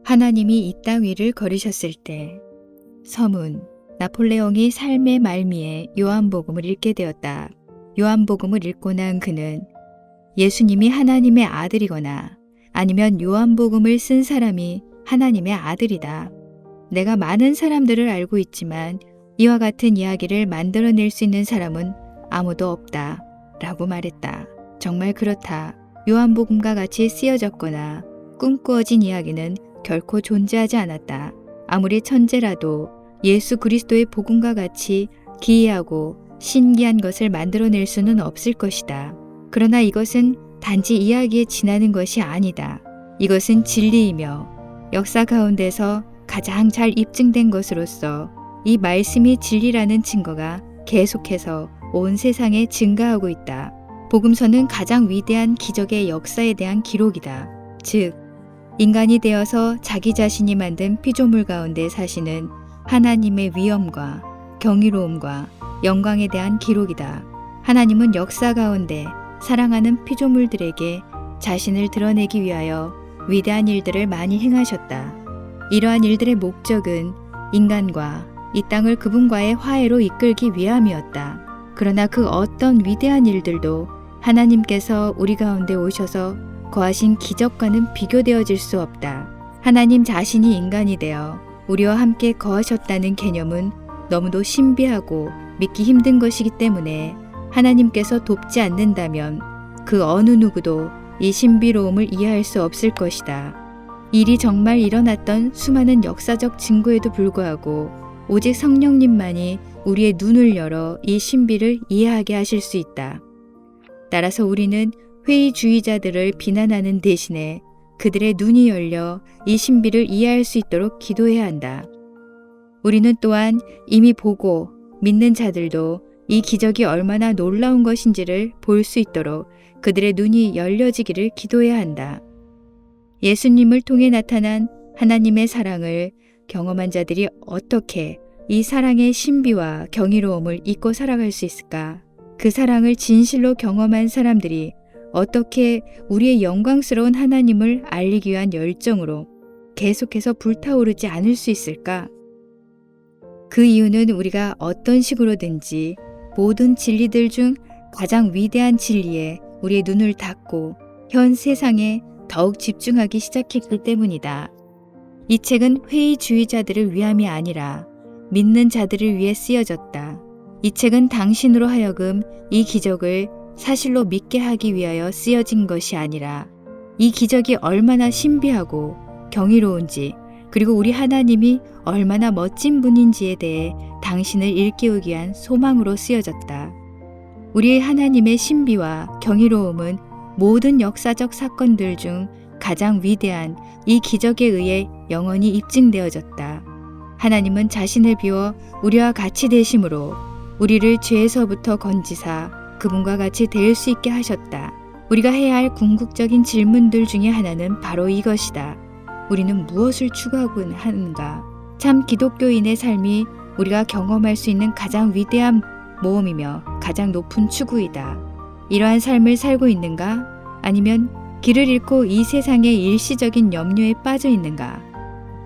하나님이 이 땅 위를 걸으셨을 때 서문 나폴레옹이 삶의 말미에 요한복음을 읽게 되었다. 요한복음을 읽고 난 그는 예수님이 하나님의 아들이거나 아니면 요한복음을 쓴 사람이 하나님의 아들이다. 내가 많은 사람들을 알고 있지만 이와 같은 이야기를 만들어낼 수 있는 사람은 아무도 없다. 라고 말했다. 정말 그렇다. 요한복음과 같이 쓰여졌거나 꿈꾸어진 이야기는 결코 존재하지 않았다. 아무리 천재라도 예수 그리스도의 복음과 같이 기이하고 신기한 것을 만들어낼 수는 없을 것이다. 그러나 이것은 단지 이야기에 지나는 것이 아니다. 이것은 진리이며 역사 가운데서 가장 잘 입증된 것으로서 이 말씀이 진리라는 증거가 계속해서 온 세상에 증가하고 있다. 복음서는 가장 위대한 기적의 역사에 대한 기록이다. 즉, 인간이 되어서 자기 자신이 만든 피조물 가운데 사시는 하나님의 위엄과 경이로움과 영광에 대한 기록이다. 하나님은 역사 가운데 사랑하는 피조물들에게 자신을 드러내기 위하여 위대한 일들을 많이 행하셨다. 이러한 일들의 목적은 인간과 이 땅을 그분과의 화해로 이끌기 위함이었다. 그러나 그 어떤 위대한 일들도 하나님께서 우리 가운데 오셔서 거하신 기적과는 비교되어질 수 없다. 하나님 자신이 인간이 되어 우리와 함께 거하셨다는 개념은 너무도 신비하고 믿기 힘든 것이기 때문에 하나님께서 돕지 않는다면 그 어느 누구도 이 신비로움을 이해할 수 없을 것이다. 일이 정말 일어났던 수많은 역사적 증거에도 불구하고 오직 성령님만이 우리의 눈을 열어 이 신비를 이해하게 하실 수 있다. 따라서 우리는 회의주의자들을 비난하는 대신에 그들의 눈이 열려 이 신비를 이해할 수 있도록 기도해야 한다. 우리는 또한 이미 보고 믿는 자들도 이 기적이 얼마나 놀라운 것인지를 볼 수 있도록 그들의 눈이 열려지기를 기도해야 한다. 예수님을 통해 나타난 하나님의 사랑을 경험한 자들이 어떻게 이 사랑의 신비와 경이로움을 잊고 살아갈 수 있을까? 그 사랑을 진실로 경험한 사람들이 어떻게 우리의 영광스러운 하나님을 알리기 위한 열정으로 계속해서 불타오르지 않을 수 있을까? 그 이유는 우리가 어떤 식으로든지 모든 진리들 중 가장 위대한 진리에 우리의 눈을 닫고 현 세상에 더욱 집중하기 시작했기 때문이다. 이 책은 회의주의자들을 위함이 아니라 믿는 자들을 위해 쓰여졌다. 이 책은 당신으로 하여금 이 기적을 사실로 믿게 하기 위하여 쓰여진 것이 아니라 이 기적이 얼마나 신비하고 경이로운지 그리고 우리 하나님이 얼마나 멋진 분인지에 대해 당신을 일깨우기 위한 소망으로 쓰여졌다. 우리의 하나님의 신비와 경이로움은 모든 역사적 사건들 중 가장 위대한 이 기적에 의해 영원히 입증되어졌다. 하나님은 자신을 비워 우리와 같이 되심으로 우리를 죄에서부터 건지사 그분과 같이 될 수 있게 하셨다. 우리가 해야 할 궁극적인 질문들 중에 하나는 바로 이것이다. 우리는 무엇을 추구하고 하는가? 참 기독교인의 삶이 우리가 경험할 수 있는 가장 위대한 모험이며 가장 높은 추구이다. 이러한 삶을 살고 있는가? 아니면 길을 잃고 이 세상의 일시적인 염려에 빠져 있는가?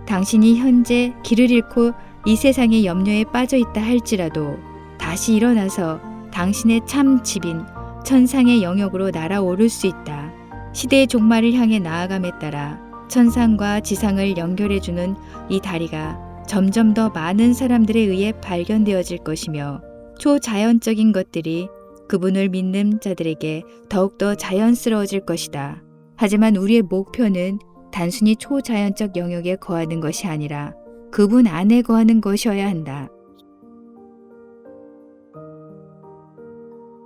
당신이 현재 길을 잃고 이 세상의 염려에 빠져 있다 할지라도 다시 일어나서 당신의 참 집인 천상의 영역으로 날아오를 수 있다. 시대의 종말을 향해 나아감에 따라 천상과 지상을 연결해주는 이 다리가 점점 더 많은 사람들에 의해 발견되어질 것이며 초자연적인 것들이 그분을 믿는 자들에게 더욱더 자연스러워질 것이다. 하지만 우리의 목표는 단순히 초자연적 영역에 거하는 것이 아니라 그분 안에 거하는 것이어야 한다.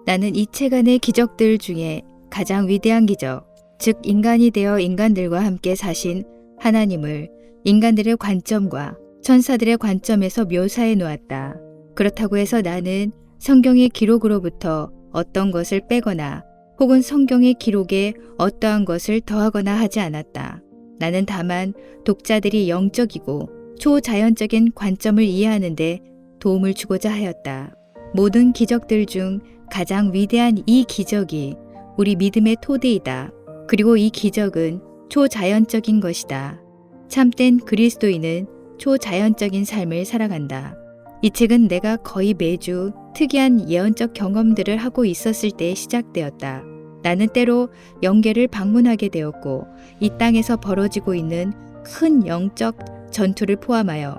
나는 이 책 안의 기적들 중에 가장 위대한 기적, 즉 인간이 되어 인간들과 함께 사신 하나님을 인간들의 관점과 천사들의 관점에서 묘사해 놓았다. 그렇다고 해서 나는 성경의 기록으로부터 어떤 것을 빼거나 혹은 성경의 기록에 어떠한 것을 더하거나 하지 않았다. 나는 다만 독자들이 영적이고 초자연적인 관점을 이해하는 데 도움을 주고자 하였다. 모든 기적들 중 가장 위대한 이 기적이 우리 믿음의 토대이다. 그리고 이 기적은 초자연적인 것이다. 참된 그리스도인은 초자연적인 삶을 살아간다. 이 책은 내가 거의 매주 특이한 예언적 경험들을 하고 있었을 때 시작되었다. 나는 때로 영계를 방문하게 되었고 이 땅에서 벌어지고 있는 큰 영적 전투를 포함하여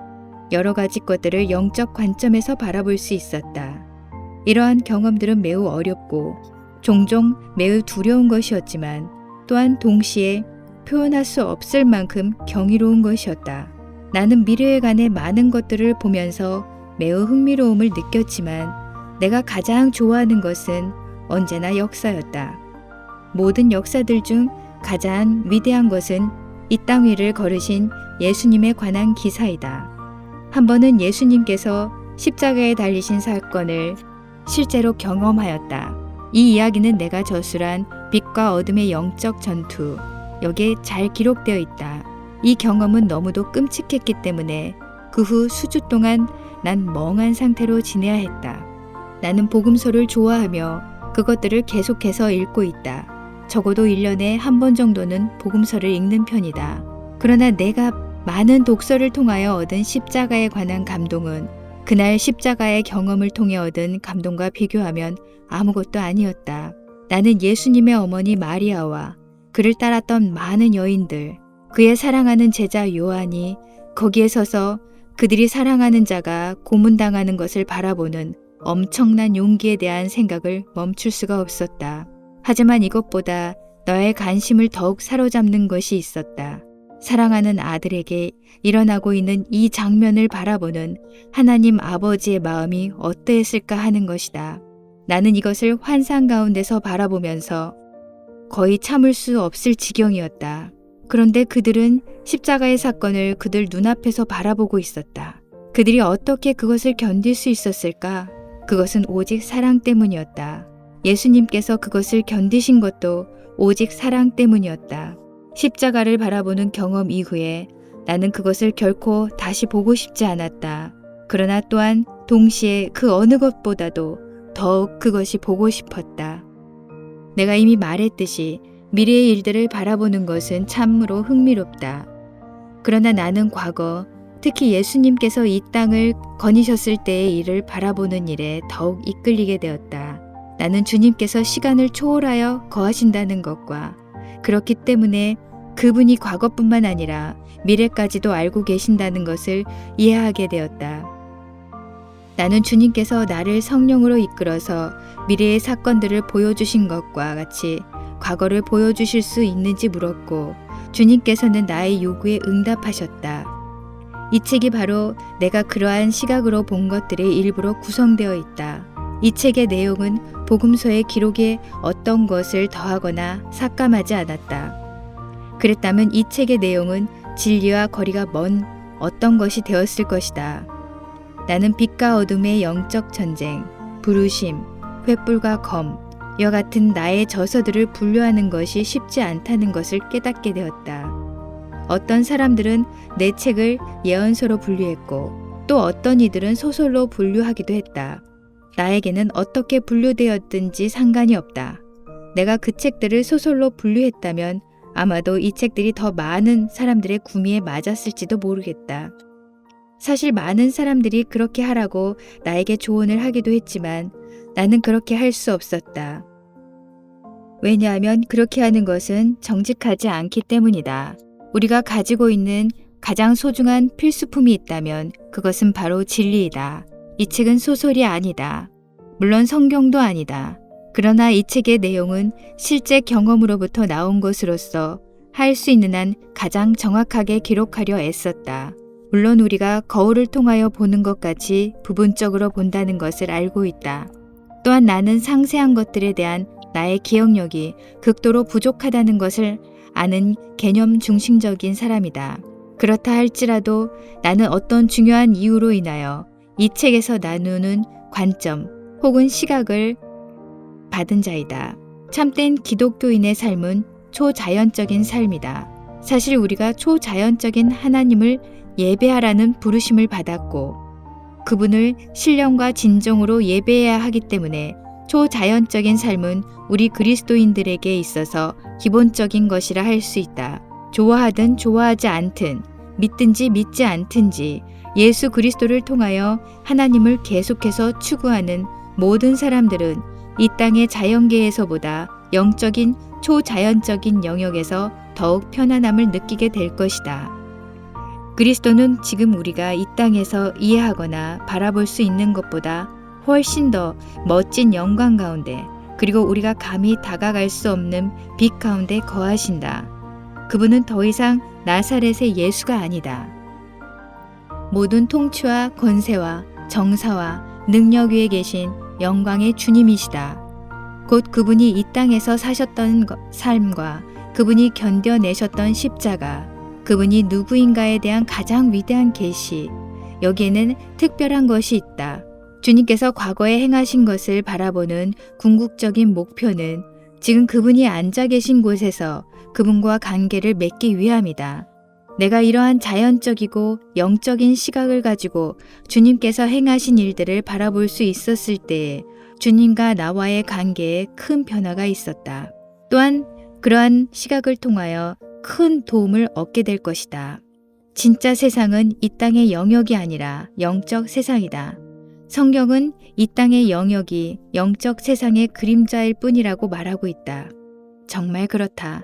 여러 가지 것들을 영적 관점에서 바라볼 수 있었다. 이러한 경험들은 매우 어렵고 종종 매우 두려운 것이었지만 또한 동시에 표현할 수 없을 만큼 경이로운 것이었다. 나는 미래에 관해 많은 것들을 보면서 매우 흥미로움을 느꼈지만 내가 가장 좋아하는 것은 언제나 역사였다. 모든 역사들 중 가장 위대한 것은 이 땅 위를 걸으신 예수님에 관한 기사이다. 한 번은 예수님께서 십자가에 달리신 사건을 실제로 경험하였다. 이 이야기는 내가 저술한 빛과 어둠의 영적 전투, 여기에 잘 기록되어 있다. 이 경험은 너무도 끔찍했기 때문에 그 후 수주 동안 난 멍한 상태로 지내야 했다. 나는 복음서를 좋아하며 그것들을 계속해서 읽고 있다. 적어도 1년에 한 번 정도는 복음서를 읽는 편이다. 그러나 내가 많은 독서를 통하여 얻은 십자가에 관한 감동은 그날 십자가의 경험을 통해 얻은 감동과 비교하면 아무것도 아니었다. 나는 예수님의 어머니 마리아와 그를 따랐던 많은 여인들, 그의 사랑하는 제자 요한이 거기에 서서 그들이 사랑하는 자가 고문당하는 것을 바라보는 엄청난 용기에 대한 생각을 멈출 수가 없었다. 하지만 이것보다 너의 관심을 더욱 사로잡는 것이 있었다. 사랑하는 아들에게 일어나고 있는 이 장면을 바라보는 하나님 아버지의 마음이 어떠했을까 하는 것이다. 나는 이것을 환상 가운데서 바라보면서 거의 참을 수 없을 지경이었다. 그런데 그들은 십자가의 사건을 그들 눈앞에서 바라보고 있었다. 그들이 어떻게 그것을 견딜 수 있었을까? 그것은 오직 사랑 때문이었다. 예수님께서 그것을 견디신 것도 오직 사랑 때문이었다. 십자가를 바라보는 경험 이후에 나는 그것을 결코 다시 보고 싶지 않았다. 그러나 또한 동시에 그 어느 것보다도 더욱 그것이 보고 싶었다. 내가 이미 말했듯이 미래의 일들을 바라보는 것은 참으로 흥미롭다. 그러나 나는 과거, 특히 예수님께서 이 땅을 거니셨을 때의 일을 바라보는 일에 더욱 이끌리게 되었다. 나는 주님께서 시간을 초월하여 거하신다는 것과 그렇기 때문에 그분이 과거뿐만 아니라 미래까지도 알고 계신다는 것을 이해하게 되었다. 나는 주님께서 나를 성령으로 이끌어서 미래의 사건들을 보여주신 것과 같이 과거를 보여주실 수 있는지 물었고 주님께서는 나의 요구에 응답하셨다. 이 책이 바로 내가 그러한 시각으로 본 것들의 일부로 구성되어 있다. 이 책의 내용은 복음서의 기록에 어떤 것을 더하거나 삭감하지 않았다. 그랬다면 이 책의 내용은 진리와 거리가 먼 어떤 것이 되었을 것이다. 나는 빛과 어둠의 영적 전쟁, 부르심, 횃불과 검, 이와 같은 나의 저서들을 분류하는 것이 쉽지 않다는 것을 깨닫게 되었다. 어떤 사람들은 내 책을 예언서로 분류했고 또 어떤 이들은 소설로 분류하기도 했다. 나에게는 어떻게 분류되었든지 상관이 없다. 내가 그 책들을 소설로 분류했다면 아마도 이 책들이 더 많은 사람들의 구미에 맞았을지도 모르겠다. 사실 많은 사람들이 그렇게 하라고 나에게 조언을 하기도 했지만 나는 그렇게 할 수 없었다. 왜냐하면 그렇게 하는 것은 정직하지 않기 때문이다. 우리가 가지고 있는 가장 소중한 필수품이 있다면 그것은 바로 진리이다. 이 책은 소설이 아니다. 물론 성경도 아니다. 그러나 이 책의 내용은 실제 경험으로부터 나온 것으로서 할 수 있는 한 가장 정확하게 기록하려 애썼다. 물론 우리가 거울을 통하여 보는 것 같이 부분적으로 본다는 것을 알고 있다. 또한 나는 상세한 것들에 대한 나의 기억력이 극도로 부족하다는 것을 아는 개념 중심적인 사람이다. 그렇다 할지라도 나는 어떤 중요한 이유로 인하여 이 책에서 나누는 관점 혹은 시각을 받은 자이다. 참된 기독교인의 삶은 초자연적인 삶이다. 사실 우리가 초자연적인 하나님을 예배하라는 부르심을 받았고 그분을 신령과 진정으로 예배해야 하기 때문에 초자연적인 삶은 우리 그리스도인들에게 있어서 기본적인 것이라 할 수 있다. 좋아하든 좋아하지 않든 믿든지 믿지 않든지 예수 그리스도를 통하여 하나님을 계속해서 추구하는 모든 사람들은 이 땅의 자연계에서보다 영적인 초자연적인 영역에서 더욱 편안함을 느끼게 될 것이다. 그리스도는 지금 우리가 이 땅에서 이해하거나 바라볼 수 있는 것보다 훨씬 더 멋진 영광 가운데, 그리고 우리가 감히 다가갈 수 없는 빛 가운데 거하신다. 그분은 더 이상 나사렛의 예수가 아니다. 모든 통치와 권세와 정사와 능력 위에 계신 영광의 주님이시다. 곧 그분이 이 땅에서 사셨던 삶과 그분이 견뎌내셨던 십자가, 그분이 누구인가에 대한 가장 위대한 계시, 여기에는 특별한 것이 있다. 주님께서 과거에 행하신 것을 바라보는 궁극적인 목표는 지금 그분이 앉아 계신 곳에서 그분과 관계를 맺기 위함이다. 내가 이러한 자연적이고 영적인 시각을 가지고 주님께서 행하신 일들을 바라볼 수 있었을 때에 주님과 나와의 관계에 큰 변화가 있었다. 또한 그러한 시각을 통하여 큰 도움을 얻게 될 것이다. 진짜 세상은 이 땅의 영역이 아니라 영적 세상이다. 성경은 이 땅의 영역이 영적 세상의 그림자일 뿐이라고 말하고 있다. 정말 그렇다.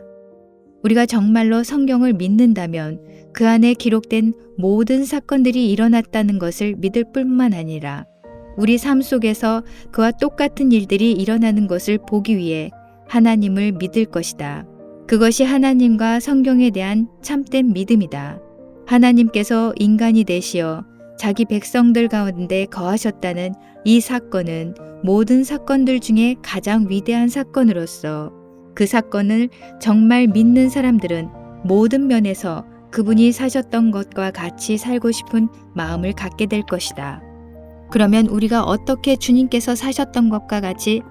우리가 정말로 성경을 믿는다면 그 안에 기록된 모든 사건들이 일어났다는 것을 믿을 뿐만 아니라 우리 삶 속에서 그와 똑같은 일들이 일어나는 것을 보기 위해 하나님을 믿을 것이다. 그것이 하나님과 성경에 대한 참된 믿음이다. 하나님께서 인간이 되시어 자기 백성들 가운데 거하셨다는 이 사건은 모든 사건들 중에 가장 위대한 사건으로서 그 사건을 정말 믿는 사람들은 모든 면에서 그분이 사셨던 것과 같이 살고 싶은 마음을 갖게 될 것이다. 그러면 우리가 어떻게 주님께서 사셨던 것과 같이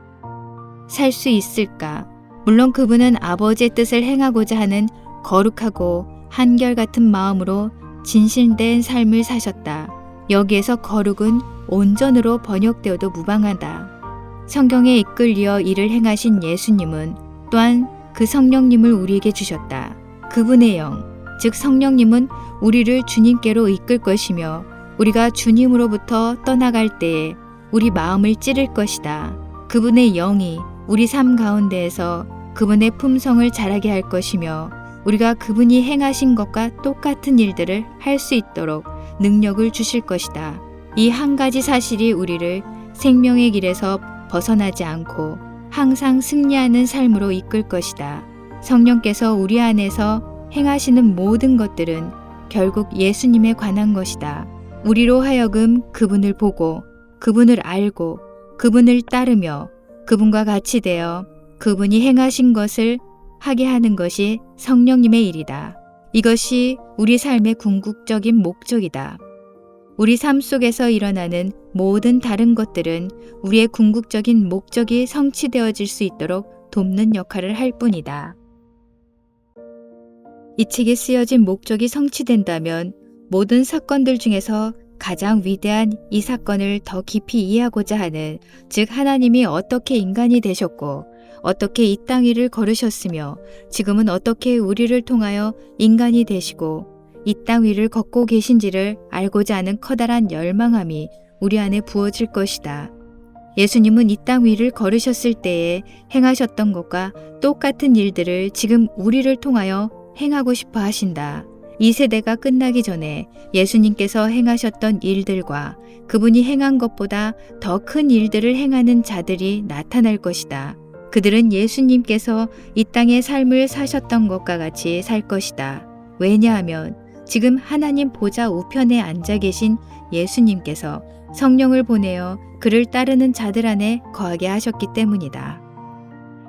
살 수 있을까? 물론 그분은 아버지의 뜻을 행하고자 하는 거룩하고 한결같은 마음으로 진실된 삶을 사셨다. 여기에서 거룩은 온전으로 번역되어도 무방하다. 성경에 이끌려 일을 행하신 예수님은 또한 그 성령님을 우리에게 주셨다. 그분의 영, 즉 성령님은 우리를 주님께로 이끌 것이며 우리가 주님으로부터 떠나갈 때에 우리 마음을 찌를 것이다. 그분의 영이 우리 삶 가운데에서 그분의 품성을 자라게 할 것이며 우리가 그분이 행하신 것과 똑같은 일들을 할 수 있도록 능력을 주실 것이다. 이 한 가지 사실이 우리를 생명의 길에서 벗어나지 않고 항상 승리하는 삶으로 이끌 것이다. 성령께서 우리 안에서 행하시는 모든 것들은 결국 예수님에 관한 것이다. 우리로 하여금 그분을 보고 그분을 알고 그분을 따르며 그분과 같이 되어 그분이 행하신 것을 하게 하는 것이 성령님의 일이다. 이것이 우리 삶의 궁극적인 목적이다. 우리 삶 속에서 일어나는 모든 다른 것들은 우리의 궁극적인 목적이 성취되어질 수 있도록 돕는 역할을 할 뿐이다. 이 책에 쓰여진 목적이 성취된다면 모든 사건들 중에서 가장 위대한 이 사건을 더 깊이 이해하고자 하는, 즉 하나님이 어떻게 인간이 되셨고 어떻게 이 땅 위를 걸으셨으며 지금은 어떻게 우리를 통하여 인간이 되시고 이 땅 위를 걷고 계신지를 알고자 하는 커다란 열망함이 우리 안에 부어질 것이다. 예수님은 이 땅 위를 걸으셨을 때에 행하셨던 것과 똑같은 일들을 지금 우리를 통하여 행하고 싶어 하신다. 이 세대가 끝나기 전에 예수님께서 행하셨던 일들과 그분이 행한 것보다 더 큰 일들을 행하는 자들이 나타날 것이다. 그들은 예수님께서 이 땅의 삶을 사셨던 것과 같이 살 것이다. 왜냐하면 지금 하나님 보좌 우편에 앉아 계신 예수님께서 성령을 보내어 그를 따르는 자들 안에 거하게 하셨기 때문이다.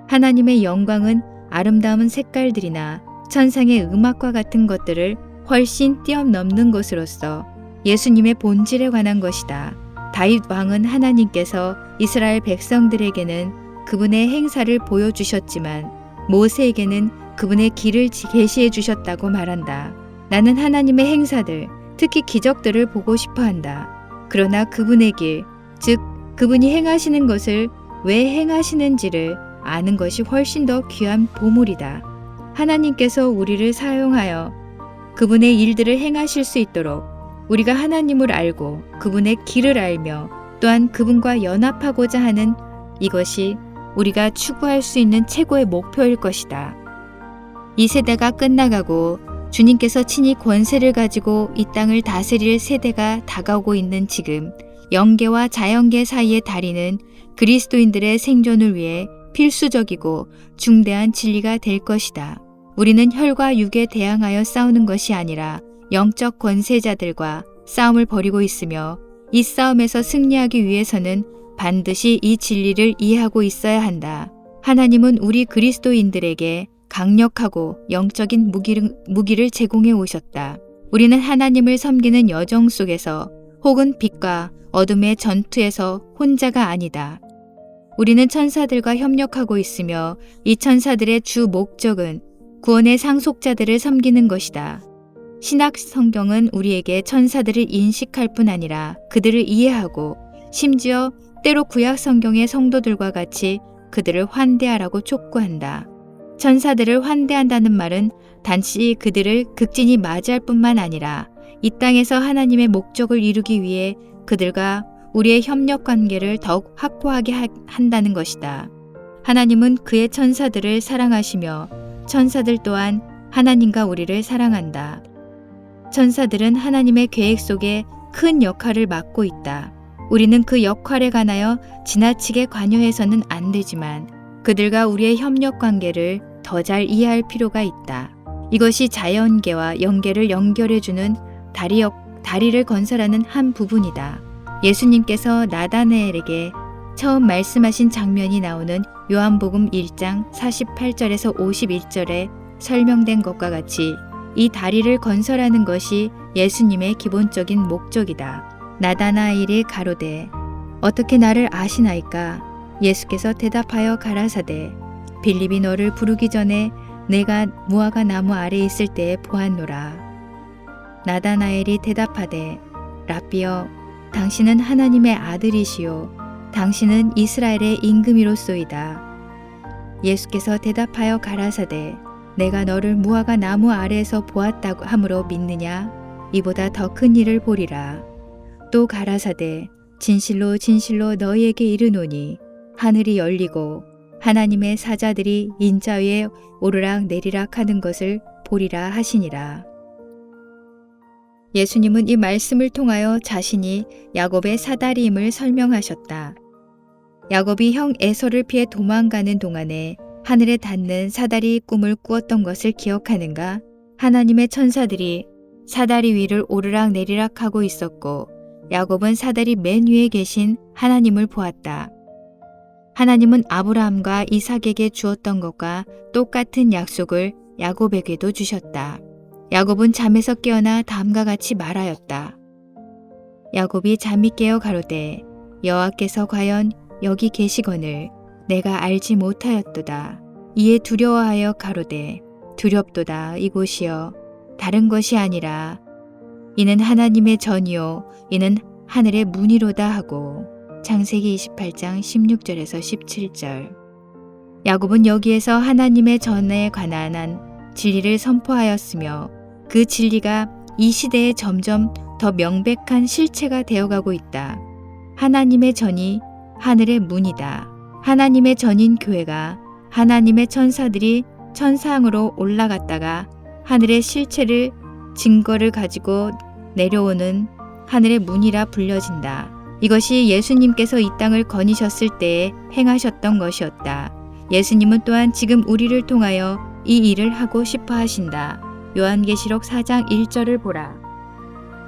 하나님의 영광은 아름다운 색깔들이나 천상의 음악과 같은 것들을 훨씬 뛰어넘는 것으로서 예수님의 본질에 관한 것이다. 다윗 왕은 하나님께서 이스라엘 백성들에게는 그분의 행사를 보여주셨지만 모세에게는 그분의 길을 계시해 주셨다고 말한다. 나는 하나님의 행사들, 특히 기적들을 보고 싶어 한다. 그러나 그분의 길, 즉 그분이 행하시는 것을 왜 행하시는지를 아는 것이 훨씬 더 귀한 보물이다. 하나님께서 우리를 사용하여 그분의 일들을 행하실 수 있도록 우리가 하나님을 알고 그분의 길을 알며 또한 그분과 연합하고자 하는 이것이 우리가 추구할 수 있는 최고의 목표일 것이다. 이 세대가 끝나가고 주님께서 친히 권세를 가지고 이 땅을 다스릴 세대가 다가오고 있는 지금 영계와 자연계 사이의 다리는 그리스도인들의 생존을 위해 필수적이고 중대한 진리가 될 것이다. 우리는 혈과 육에 대항하여 싸우는 것이 아니라 영적 권세자들과 싸움을 벌이고 있으며 이 싸움에서 승리하기 위해서는 반드시 이 진리를 이해하고 있어야 한다. 하나님은 우리 그리스도인들에게 강력하고 영적인 무기를 제공해 오셨다. 우리는 하나님을 섬기는 여정 속에서 혹은 빛과 어둠의 전투에서 혼자가 아니다. 우리는 천사들과 협력하고 있으며 이 천사들의 주 목적은 구원의 상속자들을 섬기는 것이다. 신약 성경은 우리에게 천사들을 인식할 뿐 아니라 그들을 이해하고 심지어 때로 구약 성경의 성도들과 같이 그들을 환대하라고 촉구한다. 천사들을 환대한다는 말은 단지 그들을 극진히 맞이할 뿐만 아니라 이 땅에서 하나님의 목적을 이루기 위해 그들과 우리의 협력 관계를 더욱 확고하게 한다는 것이다. 하나님은 그의 천사들을 사랑하시며 천사들 또한 하나님과 우리를 사랑한다. 천사들은 하나님의 계획 속에 큰 역할을 맡고 있다. 우리는 그 역할에 관하여 지나치게 관여해서는 안 되지만 그들과 우리의 협력 관계를 더 잘 이해할 필요가 있다. 이것이 자연계와 영계를 연결해주는 다리를 건설하는 한 부분이다. 예수님께서 나다나엘에게 처음 말씀하신 장면이 나오는 요한복음 1장 48절에서 51절에 설명된 것과 같이 이 다리를 건설하는 것이 예수님의 기본적인 목적이다. 나다나엘이 가로되 어떻게 나를 아시나이까? 예수께서 대답하여 가라사대 빌립이 너를 부르기 전에 내가 무화과 나무 아래 있을 때에 보았노라. 나다나엘이 대답하되 랍비여 당신은 하나님의 아들이시요 당신은 이스라엘의 임금이로소이다. 예수께서 대답하여 가라사대 내가 너를 무화과 나무 아래에서 보았다고 함으로 믿느냐? 이보다 더 큰 일을 보리라. 또 가라사대 진실로 진실로 너희에게 이르노니 하늘이 열리고 하나님의 사자들이 인자 위에 오르락 내리락 하는 것을 보리라 하시니라. 예수님은 이 말씀을 통하여 자신이 야곱의 사다리임을 설명하셨다. 야곱이 형 에서를 피해 도망가는 동안에 하늘에 닿는 사다리 꿈을 꾸었던 것을 기억하는가? 하나님의 천사들이 사다리 위를 오르락 내리락 하고 있었고 야곱은 사다리 맨 위에 계신 하나님을 보았다. 하나님은 아브라함과 이삭에게 주었던 것과 똑같은 약속을 야곱에게도 주셨다. 야곱은 잠에서 깨어나 다음과 같이 말하였다. 야곱이 잠이 깨어 가로되 여호와께서 과연 여기 계시거늘 내가 알지 못하였도다. 이에 두려워하여 가로되 두렵도다 이곳이여 다른 것이 아니라 이는 하나님의 전이요 이는 하늘의 문이로다 하고 창세기 28장 16절에서 17절. 야곱은 여기에서 하나님의 전에 관한 진리를 선포하였으며 그 진리가 이 시대에 점점 더 명백한 실체가 되어가고 있다. 하나님의 전이 하늘의 문이다. 하나님의 전인 교회가 하나님의 천사들이 천상으로 올라갔다가 하늘의 실체를 증거를 가지고 내려오는 하늘의 문이라 불려진다. 이것이 예수님께서 이 땅을 거니셨을 때에 행하셨던 것이었다. 예수님은 또한 지금 우리를 통하여 이 일을 하고 싶어 하신다. 요한계시록 4장 1절을 보라.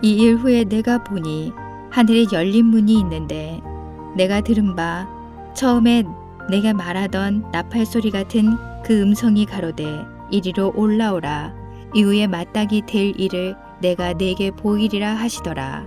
이 일 후에 내가 보니 하늘에 열린 문이 있는데 내가 들은 바 처음에 내가 말하던 나팔 소리 같은 그 음성이 가로되 이리로 올라오라. 이후에 마땅히 될 일을 내가 네게 보이리라 하시더라.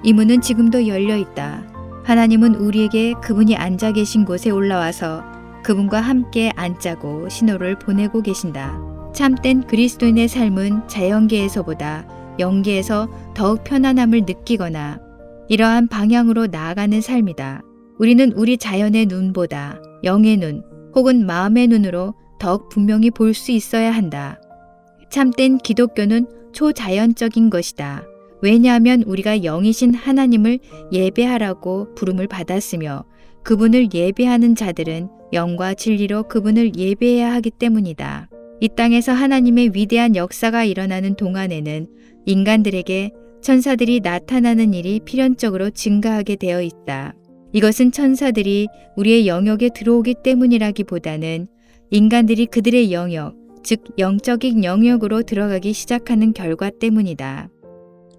이 문은 지금도 열려 있다. 하나님은 우리에게 그분이 앉아 계신 곳에 올라와서 그분과 함께 앉자고 신호를 보내고 계신다. 참된 그리스도인의 삶은 자연계에서보다 영계에서 더욱 편안함을 느끼거나 이러한 방향으로 나아가는 삶이다. 우리는 우리 자연의 눈보다 영의 눈 혹은 마음의 눈으로 더욱 분명히 볼 수 있어야 한다. 참된 기독교는 초자연적인 것이다. 왜냐하면 우리가 영이신 하나님을 예배하라고 부름을 받았으며 그분을 예배하는 자들은 영과 진리로 그분을 예배해야 하기 때문이다. 이 땅에서 하나님의 위대한 역사가 일어나는 동안에는 인간들에게 천사들이 나타나는 일이 필연적으로 증가하게 되어 있다. 이것은 천사들이 우리의 영역에 들어오기 때문이라기보다는 인간들이 그들의 영역, 즉 영적인 영역으로 들어가기 시작하는 결과 때문이다.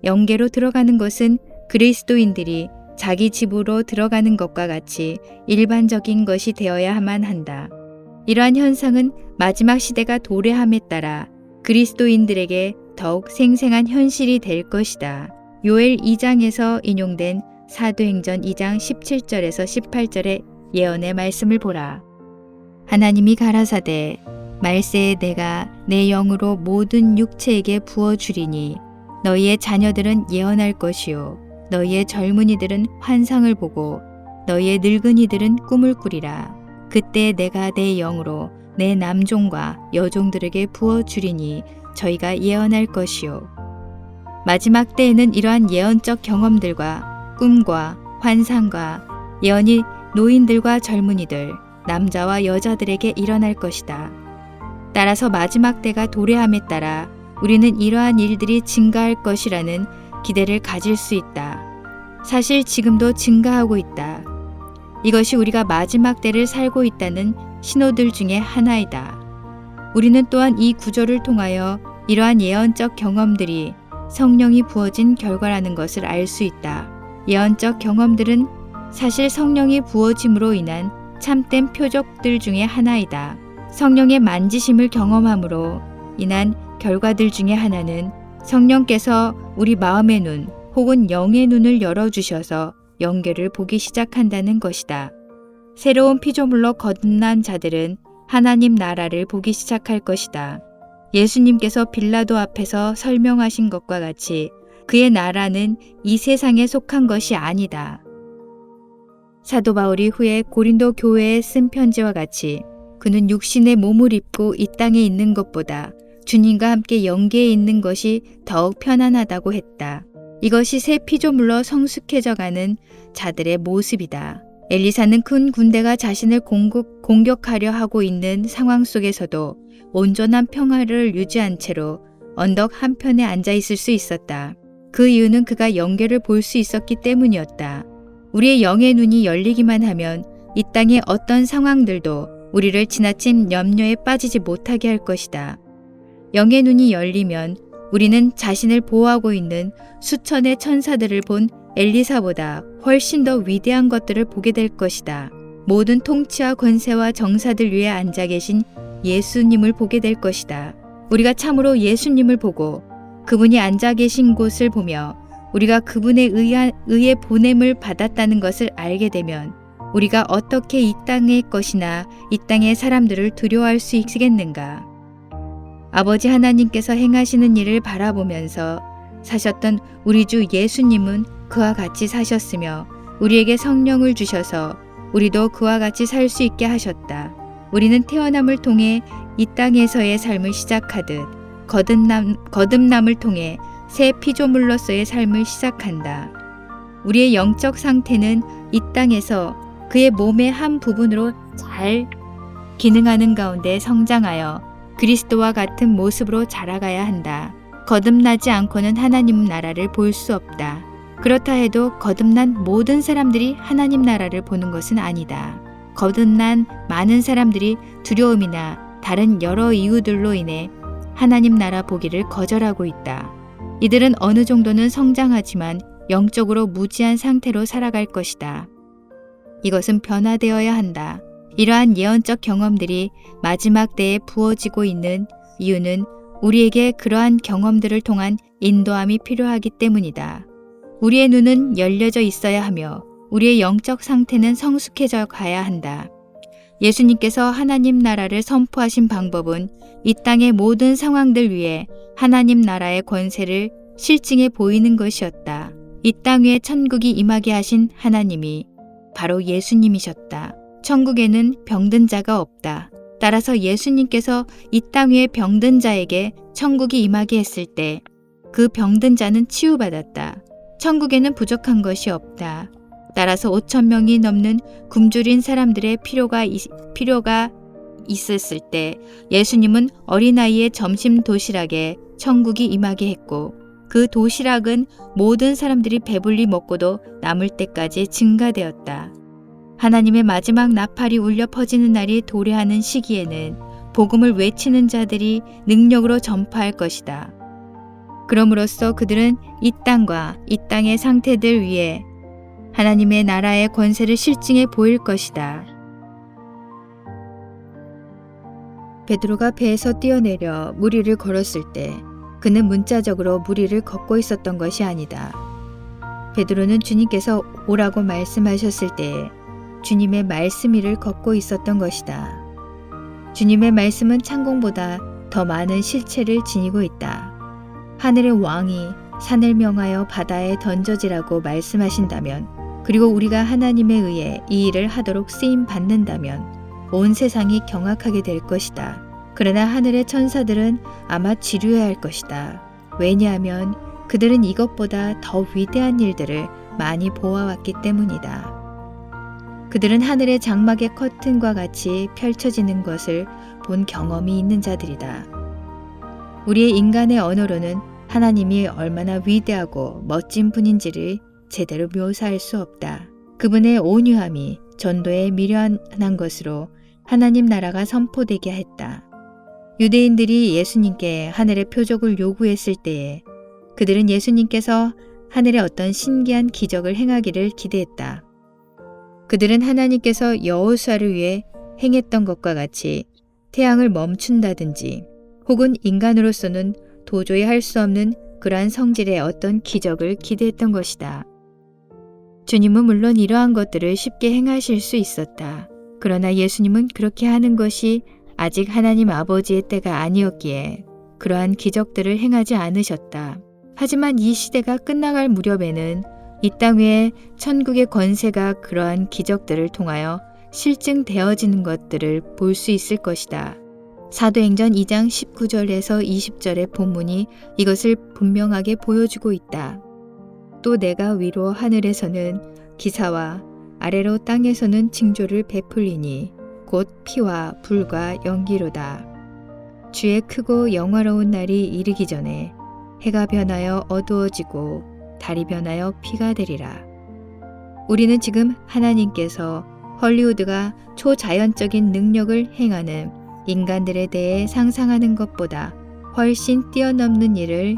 영계로 들어가는 것은 그리스도인들이 자기 집으로 들어가는 것과 같이 일반적인 것이 되어야만 한다. 이러한 현상은 마지막 시대가 도래함에 따라 그리스도인들에게 더욱 생생한 현실이 될 것이다. 요엘 2장에서 인용된 사도행전 2장 17절에서 18절의 예언의 말씀을 보라. 하나님이 가라사대 말세에 내가 내 영으로 모든 육체에게 부어주리니 너희의 자녀들은 예언할 것이요 너희의 젊은이들은 환상을 보고 너희의 늙은이들은 꿈을 꾸리라. 그때 내가 내 영으로 내 남종과 여종들에게 부어주리니 저희가 예언할 것이요. 마지막 때에는 이러한 예언적 경험들과 꿈과 환상과 예언이 노인들과 젊은이들, 남자와 여자들에게 일어날 것이다. 따라서 마지막 때가 도래함에 따라 우리는 이러한 일들이 증가할 것이라는 기대를 가질 수 있다. 사실 지금도 증가하고 있다. 이것이 우리가 마지막 때를 살고 있다는 신호들 중에 하나이다. 우리는 또한 이 구절을 통하여 이러한 예언적 경험들이 성령이 부어진 결과라는 것을 알 수 있다. 예언적 경험들은 사실 성령이 부어짐으로 인한 참된 표적들 중에 하나이다. 성령의 만지심을 경험함으로 인한 결과들 중에 하나는 성령께서 우리 마음의 눈 혹은 영의 눈을 열어주셔서 영계를 보기 시작한다는 것이다. 새로운 피조물로 거듭난 자들은 하나님 나라를 보기 시작할 것이다. 예수님께서 빌라도 앞에서 설명하신 것과 같이 그의 나라는 이 세상에 속한 것이 아니다. 사도 바울이 후에 고린도 교회에 쓴 편지와 같이 그는 육신의 몸을 입고 이 땅에 있는 것보다 주님과 함께 영계에 있는 것이 더욱 편안하다고 했다. 이것이 새 피조물로 성숙해져가는 자들의 모습이다. 엘리사는 큰 군대가 자신을 공격하려 하고 있는 상황 속에서도 온전한 평화를 유지한 채로 언덕 한편에 앉아 있을 수 있었다. 그 이유는 그가 영계를 볼 수 있었기 때문이었다. 우리의 영의 눈이 열리기만 하면 이 땅의 어떤 상황들도 우리를 지나친 염려에 빠지지 못하게 할 것이다. 영의 눈이 열리면 우리는 자신을 보호하고 있는 수천의 천사들을 본 엘리사보다 훨씬 더 위대한 것들을 보게 될 것이다. 모든 통치와 권세와 정사들 위에 앉아 계신 예수님을 보게 될 것이다. 우리가 참으로 예수님을 보고 그분이 앉아 계신 곳을 보며 우리가 그분에 의해 보냄을 받았다는 것을 알게 되면 우리가 어떻게 이 땅의 것이나 이 땅의 사람들을 두려워할 수 있겠는가? 아버지 하나님께서 행하시는 일을 바라보면서 사셨던 우리 주 예수님은 그와 같이 사셨으며 우리에게 성령을 주셔서 우리도 그와 같이 살 수 있게 하셨다. 우리는 태어남을 통해 이 땅에서의 삶을 시작하듯 거듭남을 통해 새 피조물로서의 삶을 시작한다. 우리의 영적 상태는 이 땅에서 그의 몸의 한 부분으로 잘 기능하는 가운데 성장하여 그리스도와 같은 모습으로 자라가야 한다. 거듭나지 않고는 하나님 나라를 볼 수 없다. 그렇다 해도 거듭난 모든 사람들이 하나님 나라를 보는 것은 아니다. 거듭난 많은 사람들이 두려움이나 다른 여러 이유들로 인해 하나님 나라 보기를 거절하고 있다. 이들은 어느 정도는 성장하지만 영적으로 무지한 상태로 살아갈 것이다. 이것은 변화되어야 한다. 이러한 예언적 경험들이 마지막 때에 부어지고 있는 이유는 우리에게 그러한 경험들을 통한 인도함이 필요하기 때문이다. 우리의 눈은 열려져 있어야 하며 우리의 영적 상태는 성숙해져 가야 한다. 예수님께서 하나님 나라를 선포하신 방법은 이 땅의 모든 상황들 위에 하나님 나라의 권세를 실증해 보이는 것이었다. 이 땅 위에 천국이 임하게 하신 하나님이 바로 예수님이셨다. 천국에는 병든 자가 없다. 따라서 예수님께서 이 땅 위에 병든 자에게 천국이 임하게 했을 때 그 병든 자는 치유받았다. 천국에는 부족한 것이 없다. 따라서 5천 명이 넘는 굶주린 사람들의 필요가 있었을 때 예수님은 어린아이의 점심 도시락에 천국이 임하게 했고 그 도시락은 모든 사람들이 배불리 먹고도 남을 때까지 증가되었다. 하나님의 마지막 나팔이 울려 퍼지는 날이 도래하는 시기에는 복음을 외치는 자들이 능력으로 전파할 것이다. 그럼으로써 그들은 이 땅과 이 땅의 상태들 위에 하나님의 나라의 권세를 실증해 보일 것이다. 베드로가 배에서 뛰어내려 물 위를 걸었을 때 그는 문자적으로 물 위를 걷고 있었던 것이 아니다. 베드로는 주님께서 오라고 말씀하셨을 때에 주님의 말씀 위를 걷고 있었던 것이다. 주님의 말씀은 창공보다 더 많은 실체를 지니고 있다. 하늘의 왕이 산을 명하여 바다에 던져지라고 말씀하신다면, 그리고 우리가 하나님에 의해 이 일을 하도록 쓰임 받는다면 온 세상이 경악하게 될 것이다. 그러나 하늘의 천사들은 아마 지루해야 할 것이다. 왜냐하면 그들은 이것보다 더 위대한 일들을 많이 보아왔기 때문이다. 그들은 하늘의 장막의 커튼과 같이 펼쳐지는 것을 본 경험이 있는 자들이다. 우리의 인간의 언어로는 하나님이 얼마나 위대하고 멋진 분인지를 제대로 묘사할 수 없다. 그분의 온유함이 전도에 미련한 것으로 하나님 나라가 선포되게 했다. 유대인들이 예수님께 하늘의 표적을 요구했을 때에 그들은 예수님께서 하늘에 어떤 신기한 기적을 행하기를 기대했다. 그들은 하나님께서 여호수아를 위해 행했던 것과 같이 태양을 멈춘다든지 혹은 인간으로서는 도저히 할 수 없는 그러한 성질의 어떤 기적을 기대했던 것이다. 주님은 물론 이러한 것들을 쉽게 행하실 수 있었다. 그러나 예수님은 그렇게 하는 것이 아직 하나님 아버지의 때가 아니었기에 그러한 기적들을 행하지 않으셨다. 하지만 이 시대가 끝나갈 무렵에는 이 땅 위에 천국의 권세가 그러한 기적들을 통하여 실증되어지는 것들을 볼 수 있을 것이다. 사도행전 2장 19절에서 20절의 본문이 이것을 분명하게 보여주고 있다. 또 내가 위로 하늘에서는 기사와 아래로 땅에서는 징조를 베풀리니 곧 피와 불과 연기로다. 주의 크고 영화로운 날이 이르기 전에 해가 변하여 어두워지고 달이 변하여 피가 되리라. 우리는 지금 하나님께서 헐리우드가 초자연적인 능력을 행하는 인간들에 대해 상상하는 것보다 훨씬 뛰어넘는 일을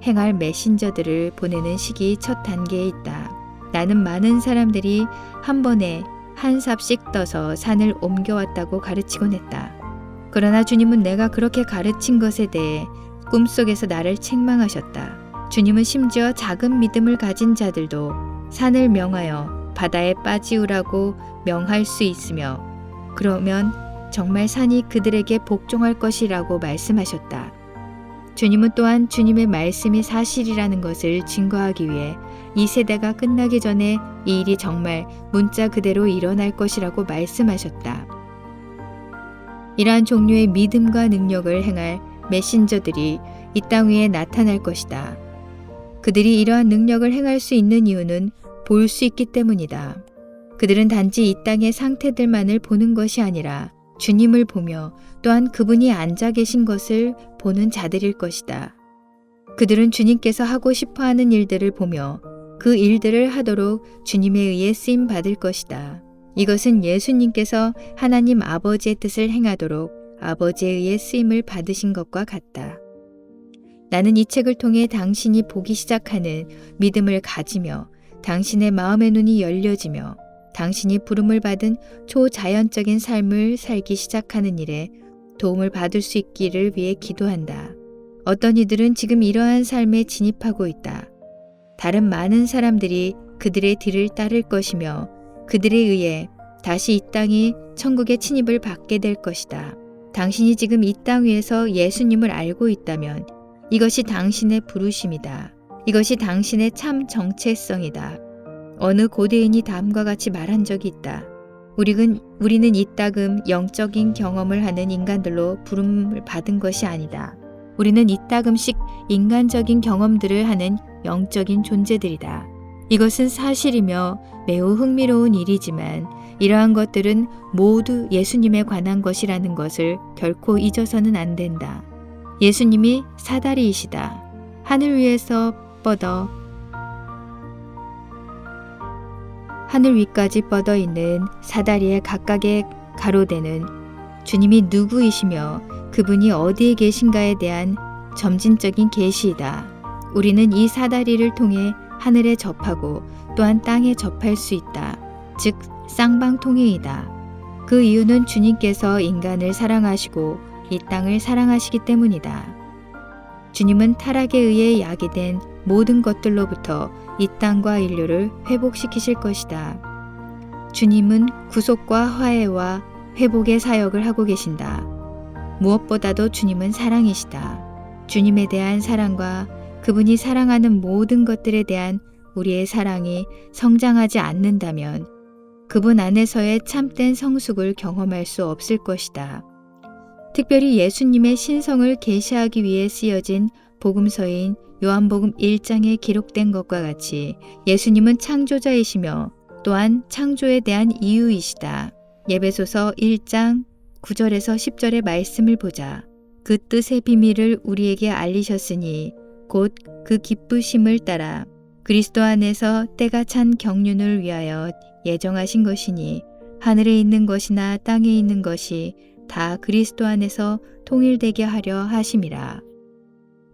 행할 메신저들을 보내는 시기 첫 단계에 있다. 나는 많은 사람들이 한 번에 한 삽씩 떠서 산을 옮겨왔다고 가르치곤 했다. 그러나 주님은 내가 그렇게 가르친 것에 대해 꿈속에서 나를 책망하셨다. 주님은 심지어 작은 믿음을 가진 자들도 산을 명하여 바다에 빠지우라고 명할 수 있으며 그러면 정말 산이 그들에게 복종할 것이라고 말씀하셨다. 주님은 또한 주님의 말씀이 사실이라는 것을 증거하기 위해 이 세대가 끝나기 전에 이 일이 정말 문자 그대로 일어날 것이라고 말씀하셨다. 이러한 종류의 믿음과 능력을 행할 메신저들이 이 땅 위에 나타날 것이다. 그들이 이러한 능력을 행할 수 있는 이유는 볼 수 있기 때문이다. 그들은 단지 이 땅의 상태들만을 보는 것이 아니라 주님을 보며 또한 그분이 앉아 계신 것을 보는 자들일 것이다. 그들은 주님께서 하고 싶어하는 일들을 보며 그 일들을 하도록 주님에 의해 쓰임 받을 것이다. 이것은 예수님께서 하나님 아버지의 뜻을 행하도록 아버지에 의해 쓰임을 받으신 것과 같다. 나는 이 책을 통해 당신이 보기 시작하는 믿음을 가지며 당신의 마음의 눈이 열려지며 당신이 부름을 받은 초자연적인 삶을 살기 시작하는 일에 도움을 받을 수 있기를 위해 기도한다. 어떤 이들은 지금 이러한 삶에 진입하고 있다. 다른 많은 사람들이 그들의 뒤를 따를 것이며 그들에 의해 다시 이 땅이 천국의 침입을 받게 될 것이다. 당신이 지금 이 땅 위에서 예수님을 알고 있다면 이것이 당신의 부르심이다. 이것이 당신의 참 정체성이다. 어느 고대인이 다음과 같이 말한 적이 있다. 우리는 이따금 영적인 경험을 하는 인간들로 부름을 받은 것이 아니다. 우리는 이따금씩 인간적인 경험들을 하는 영적인 존재들이다. 이것은 사실이며 매우 흥미로운 일이지만 이러한 것들은 모두 예수님에 관한 것이라는 것을 결코 잊어서는 안 된다. 예수님이 사다리이시다. 하늘 위에서 하늘 위까지 뻗어 있는 사다리의 각각의 가로대는 주님이 누구이시며 그분이 어디에 계신가에 대한 점진적인 계시이다. 우리는 이 사다리를 통해 하늘에 접하고 또한 땅에 접할 수 있다. 즉 쌍방통행이다. 그 이유는 주님께서 인간을 사랑하시고 이 땅을 사랑하시기 때문이다. 주님은 타락에 의해 야기된 모든 것들로부터 이 땅과 인류를 회복시키실 것이다. 주님은 구속과 화해와 회복의 사역을 하고 계신다. 무엇보다도 주님은 사랑이시다. 주님에 대한 사랑과 그분이 사랑하는 모든 것들에 대한 우리의 사랑이 성장하지 않는다면 그분 안에서의 참된 성숙을 경험할 수 없을 것이다. 특별히 예수님의 신성을 계시하기 위해 쓰여진 복음서인 요한복음 1장에 기록된 것과 같이 예수님은 창조자이시며 또한 창조에 대한 이유이시다. 에베소서 1장 9절에서 10절의 말씀을 보자. 그 뜻의 비밀을 우리에게 알리셨으니 곧 그 기쁘심을 따라 그리스도 안에서 때가 찬 경륜을 위하여 예정하신 것이니 하늘에 있는 것이나 땅에 있는 것이 다 그리스도 안에서 통일되게 하려 하심이라.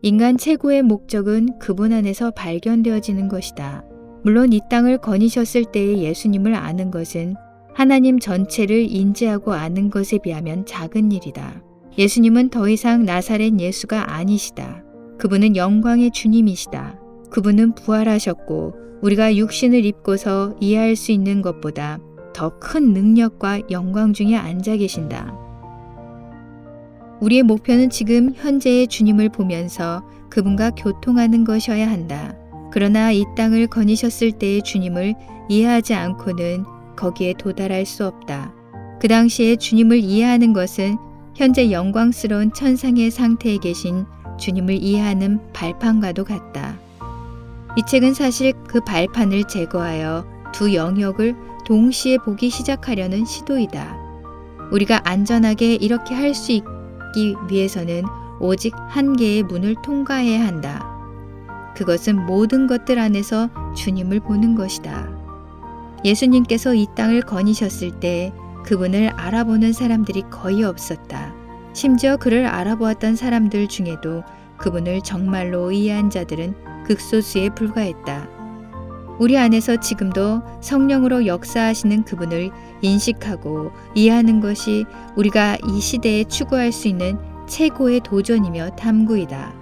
인간 최고의 목적은 그분 안에서 발견되어지는 것이다. 물론 이 땅을 거니셨을 때의 예수님을 아는 것은 하나님 전체를 인지하고 아는 것에 비하면 작은 일이다. 예수님은 더 이상 나사렛 예수가 아니시다. 그분은 영광의 주님이시다. 그분은 부활하셨고 우리가 육신을 입고서 이해할 수 있는 것보다 더 큰 능력과 영광 중에 앉아 계신다. 우리의 목표는 지금 현재의 주님을 보면서 그분과 교통하는 것이어야 한다. 그러나 이 땅을 거니셨을 때의 주님을 이해하지 않고는 거기에 도달할 수 없다. 그 당시에 주님을 이해하는 것은 현재 영광스러운 천상의 상태에 계신 주님을 이해하는 발판과도 같다. 이 책은 사실 그 발판을 제거하여 두 영역을 동시에 보기 시작하려는 시도이다. 우리가 안전하게 이렇게 할 수 있기 위해서는 오직 한 개의 문을 통과해야 한다. 그것은 모든 것들 안에서 주님을 보는 것이다. 예수님께서 이 땅을 거니셨을 때 그분을 알아보는 사람들이 거의 없었다. 심지어 그를 알아보았던 사람들 중에도 그분을 정말로 이해한 자들은 극소수에 불과했다. 우리 안에서 지금도 성령으로 역사하시는 그분을 인식하고 이해하는 것이 우리가 이 시대에 추구할 수 있는 최고의 도전이며 탐구이다.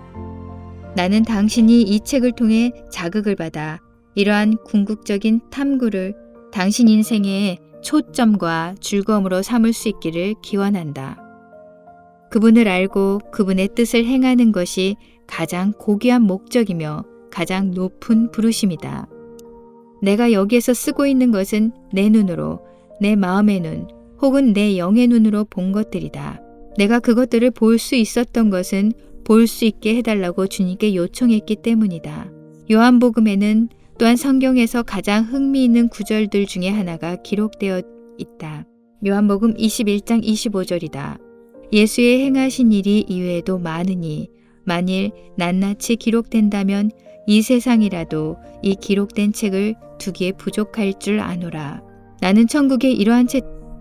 나는 당신이 이 책을 통해 자극을 받아 이러한 궁극적인 탐구를 당신 인생의 초점과 즐거움으로 삼을 수 있기를 기원한다. 그분을 알고 그분의 뜻을 행하는 것이 가장 고귀한 목적이며 가장 높은 부르심이다. 내가 여기에서 쓰고 있는 것은 내 눈으로, 내 마음의 눈, 혹은 내 영의 눈으로 본 것들이다. 내가 그것들을 볼 수 있었던 것은 볼 수 있게 해달라고 주님께 요청했기 때문이다. 요한복음에는 또한 성경에서 가장 흥미있는 구절들 중에 하나가 기록되어 있다. 요한복음 21장 25절이다. 예수의 행하신 일이 이외에도 많으니 만일 낱낱이 기록된다면 이 세상이라도 이 기록된 책을 두기에 부족할 줄 아노라. 나는 천국에 이러한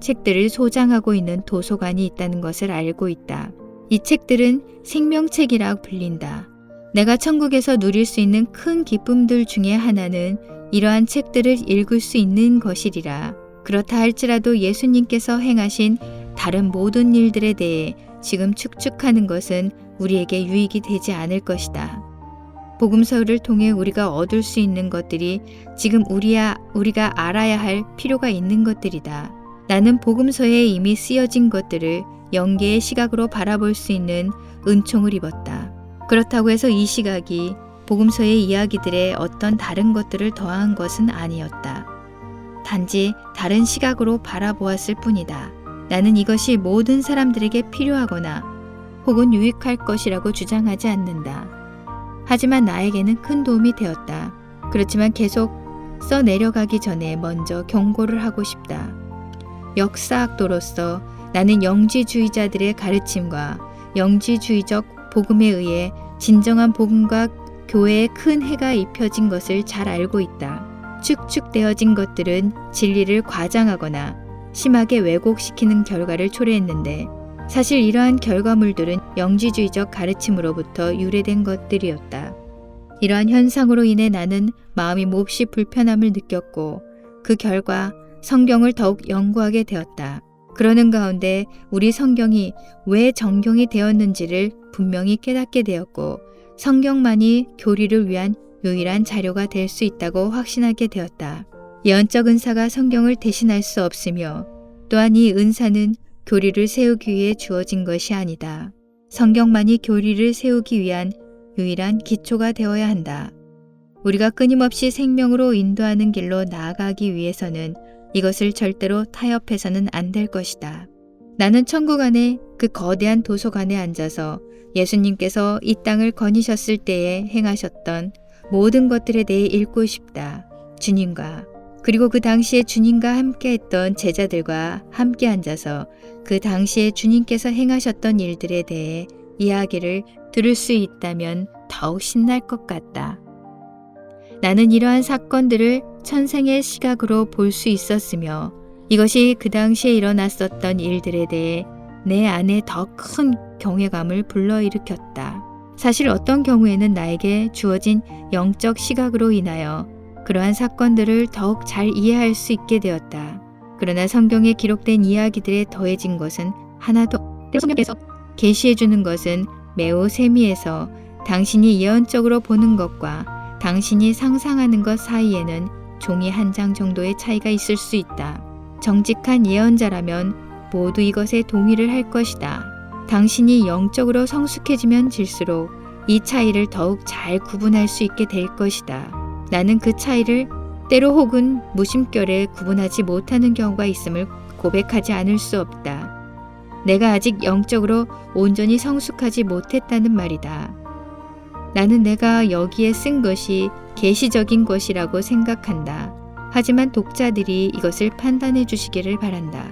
책들을 소장하고 있는 도서관이 있다는 것을 알고 있다. 이 책들은 생명책이라 불린다. 내가 천국에서 누릴 수 있는 큰 기쁨들 중에 하나는 이러한 책들을 읽을 수 있는 것이리라. 그렇다 할지라도 예수님께서 행하신 다른 모든 일들에 대해 지금 축축하는 것은 우리에게 유익이 되지 않을 것이다. 복음서를 통해 우리가 얻을 수 있는 것들이 지금 우리가 알아야 할 필요가 있는 것들이다. 나는 복음서에 이미 쓰여진 것들을 영계의 시각으로 바라볼 수 있는 은총을 입었다. 그렇다고 해서 이 시각이 복음서의 이야기들에 어떤 다른 것들을 더한 것은 아니었다. 단지 다른 시각으로 바라보았을 뿐이다. 나는 이것이 모든 사람들에게 필요하거나 혹은 유익할 것이라고 주장하지 않는다. 하지만 나에게는 큰 도움이 되었다. 그렇지만 계속 써내려가기 전에 먼저 경고를 하고 싶다. 역사학도로서 나는 영지주의자들의 가르침과 영지주의적 복음에 의해 진정한 복음과 교회에 큰 해가 입혀진 것을 잘 알고 있다. 축축되어진 것들은 진리를 과장하거나 심하게 왜곡시키는 결과를 초래했는데 사실 이러한 결과물들은 영지주의적 가르침으로부터 유래된 것들이었다. 이러한 현상으로 인해 나는 마음이 몹시 불편함을 느꼈고 그 결과 성경을 더욱 연구하게 되었다. 그러는 가운데 우리 성경이 왜 정경이 되었는지를 분명히 깨닫게 되었고 성경만이 교리를 위한 유일한 자료가 될 수 있다고 확신하게 되었다. 예언적 은사가 성경을 대신할 수 없으며 또한 이 은사는 교리를 세우기 위해 주어진 것이 아니다. 성경만이 교리를 세우기 위한 유일한 기초가 되어야 한다. 우리가 끊임없이 생명으로 인도하는 길로 나아가기 위해서는 이것을 절대로 타협해서는 안 될 것이다. 나는 천국 안에 그 거대한 도서관에 앉아서 예수님께서 이 땅을 거니셨을 때에 행하셨던 모든 것들에 대해 읽고 싶다. 주님과 그리고 그 당시에 주님과 함께 했던 제자들과 함께 앉아서 그 당시에 주님께서 행하셨던 일들에 대해 이야기를 들을 수 있다면 더욱 신날 것 같다. 나는 이러한 사건들을 천생의 시각으로 볼 수 있었으며 이것이 그 당시에 일어났었던 일들에 대해 내 안에 더 큰 경외감을 불러일으켰다. 사실 어떤 경우에는 나에게 주어진 영적 시각으로 인하여 그러한 사건들을 더욱 잘 이해할 수 있게 되었다. 그러나 성경에 기록된 이야기들에 더해진 것은 하나도 성경에서 계시해 주는 것은 매우 세미해서 당신이 예언적으로 보는 것과 당신이 상상하는 것 사이에는 종이 한 장 정도의 차이가 있을 수 있다. 정직한 예언자라면 모두 이것에 동의를 할 것이다. 당신이 영적으로 성숙해지면 질수록 이 차이를 더욱 잘 구분할 수 있게 될 것이다. 나는 그 차이를 때로 혹은 무심결에 구분하지 못하는 경우가 있음을 고백하지 않을 수 없다. 내가 아직 영적으로 온전히 성숙하지 못했다는 말이다. 나는 내가 여기에 쓴 것이 계시적인 것이라고 생각한다. 하지만 독자들이 이것을 판단해 주시기를 바란다.